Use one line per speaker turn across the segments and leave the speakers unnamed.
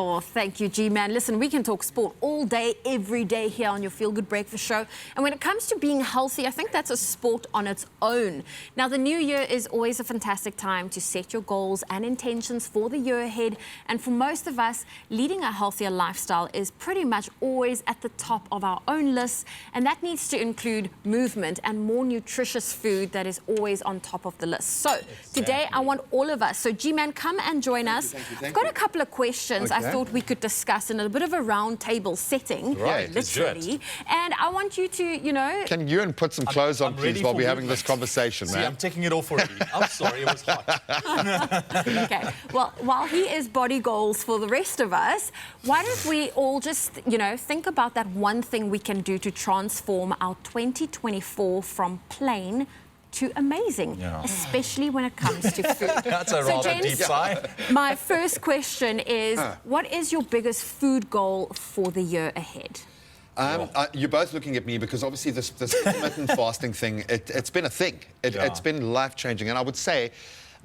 Oh, thank you, G-Man. Listen, we can talk sport all day, every day here on your Feel Good Breakfast Show. And when it comes to being healthy, I think that's a sport on its own. Now, the new year is always a fantastic time to set your goals and intentions for the year ahead. And for most of us, leading a healthier lifestyle is pretty much always at the top of our own lists. And that needs to include movement and more nutritious food that is always on top of the list. So today, I want all of us. So G-Man, come and join us. I've got a couple of questions I thought we could discuss in a bit of a round table setting, literally. And I want you to, you know...
Can you put some clothes on, please, while we're having this conversation, man?
See, I'm taking it off already. I'm sorry, it was hot.
Okay, well, while he is body goals for the rest of us, why don't we all just, you know, think about that one thing we can do to transform our 2024 from plain to amazing, especially when it comes to food.
That's a rather
James,
deep sigh.
My first question is, what is your biggest food goal for the year ahead?
You're both looking at me because obviously this intermittent fasting thing, it's been a thing. It's been life-changing. And I would say,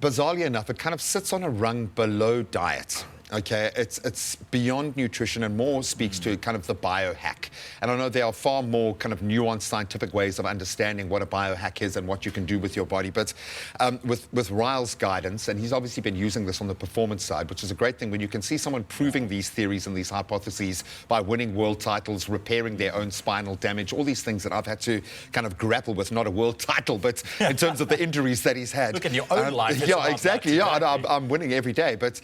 bizarrely enough, it kind of sits on a rung below diet. Okay, it's beyond nutrition and more speaks to kind of the biohack. And I know there are far more kind of nuanced scientific ways of understanding what a biohack is and what you can do with your body. But with Ryle's guidance, and he's obviously been using this on the performance side, which is a great thing when you can see someone proving these theories and these hypotheses by winning world titles, repairing their own spinal damage, all these things that I've had to kind of grapple with, not a world title, but in terms of the injuries that he's had.
Look at your own life.
Yeah, exactly. Yeah, I'm winning every day. But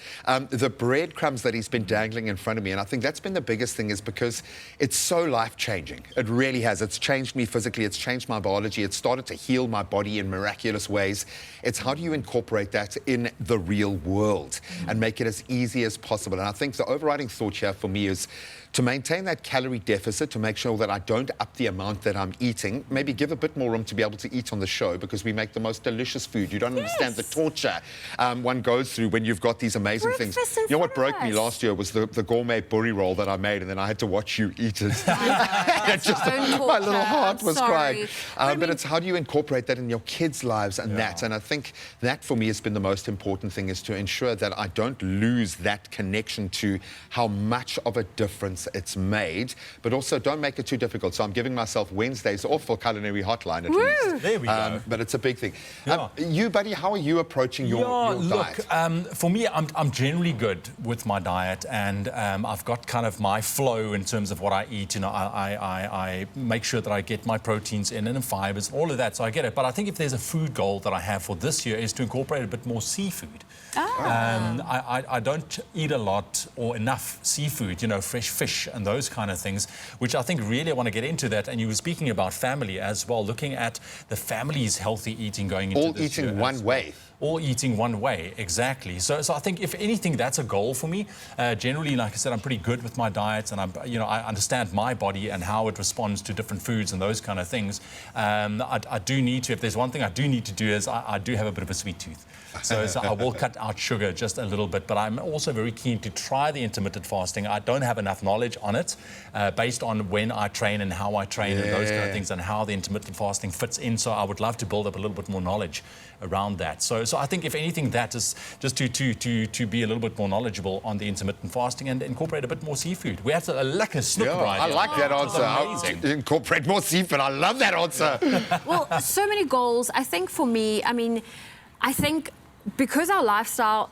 the breadcrumbs that he's been dangling in front of me, and I think that's been the biggest thing, is because it's so life-changing. It really has. It's changed me physically. It's changed my biology. It's started to heal my body in miraculous ways. It's how do you incorporate that in the real world and make it as easy as possible. And I think the overriding thought here for me is to maintain that calorie deficit, to make sure that I don't up the amount that I'm eating, maybe give a bit more room to be able to eat on the show because we make the most delicious food. You don't understand the torture one goes through when you've got these amazing things. You know what broke me last year was the gourmet buri roll that I made, and then I had to watch you eat it. My little heart was crying. But it's how do you incorporate that in your kids' lives and that. And I think that for me has been the most important thing, is to ensure that I don't lose that connection to how much of a difference it's made, but also don't make it too difficult. So I'm giving myself Wednesdays off for Culinary Hotline at least.
There we go.
But it's a big thing. You, buddy, how are you approaching your diet?
Look, for me, I'm generally good with my diet, and I've got kind of my flow in terms of what I eat. You know, I make sure that I get my proteins in and fibers, all of that, so I get it. But I think if there's a food goal that I have for this year is to incorporate a bit more seafood. I don't eat a lot or enough seafood, you know, fresh fish and those kind of things, which I think really I want to get into that. And you were speaking about family as well, looking at the family's healthy eating going into this year.
All eating one way.
All eating one way, exactly. So I think if anything, that's a goal for me. Generally, like I said, I'm pretty good with my diet, and I understand my body and how it responds to different foods and those kind of things. I do need to, if there's one thing I do need to do, is I do have a bit of a sweet tooth. So I will cut out sugar just a little bit, but I'm also very keen to try the intermittent fasting. I don't have enough knowledge on it based on when I train and how I train and those kind of things, and how the intermittent fasting fits in. So I would love to build up a little bit more knowledge around that. So I think if anything, that is just to be a little bit more knowledgeable on the intermittent fasting and incorporate a bit more seafood. We have to lekker snoek right
I like that answer. Incorporate more seafood. I love that answer.
Well, so many goals. I think for me, I think because our lifestyle,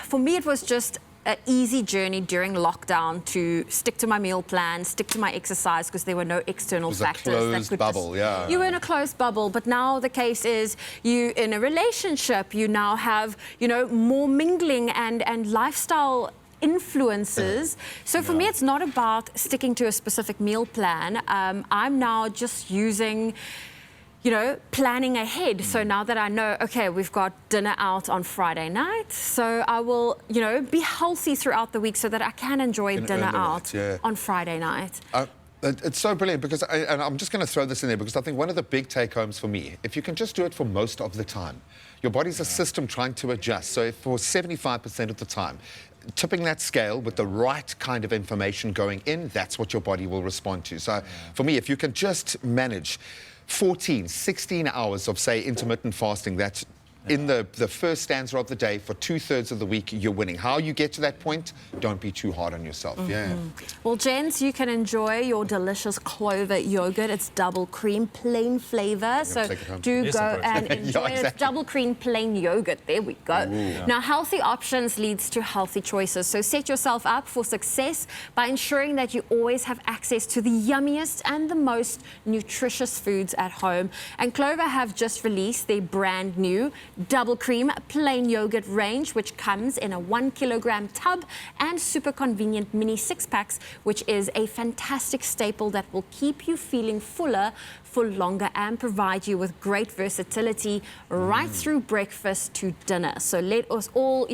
for me, it was just an easy journey during lockdown to stick to my meal plan, stick to my exercise, because there were no external factors.
It was a closed bubble,
You were in a closed bubble, but now the case is you in a relationship, you now have, you know, more mingling and lifestyle influences. So for me, it's not about sticking to a specific meal plan. I'm now just using, you know, planning ahead. So now that I know, okay, we've got dinner out on Friday night, so I will, you know, be healthy throughout the week so that I can enjoy dinner out on Friday night.
It's so brilliant because, and I'm just going to throw this in there because I think one of the big take-homes for me, if you can just do it for most of the time, your body's a system trying to adjust. So if for 75% of the time, tipping that scale with the right kind of information going in, that's what your body will respond to. So for me, if you can just manage 14, 16 hours of, say, intermittent fasting, that's in the first stanza of the day for 2/3 of the week, you're winning. How you get to that point, don't be too hard on yourself.
Yeah.
Well, gents, you can enjoy your delicious Clover yogurt. It's double cream, plain flavor. So
take it home.
do
Yes,
go
of course.
and enjoy it. It's
exactly.
double cream, plain yogurt. There we go. Now, healthy options leads to healthy choices. So set yourself up for success by ensuring that you always have access to the yummiest and the most nutritious foods at home. And Clover have just released their brand new double cream plain yogurt range, which comes in a 1 kilogram tub and super convenient mini 6-packs, which is a fantastic staple that will keep you feeling fuller for longer and provide you with great versatility right through breakfast to dinner. So let us all,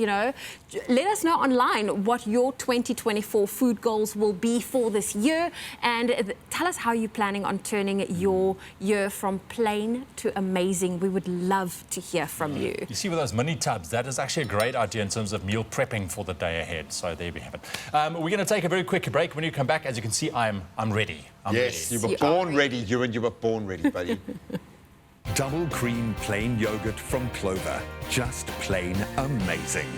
let us know online what your 2024 food goals will be for this year, and tell us how you're planning on turning your year from plain to amazing. We would love to hear from you.
You see, with those mini tubs, that is actually a great idea in terms of meal prepping for the day ahead. So there we have it. We're going to take a very quick break. When you come back, as you can see, I'm ready. I'm
Yes,
ready.
you were born ready, Ewan. You were born ready, buddy.
Double cream plain yogurt from Clover. Just plain amazing.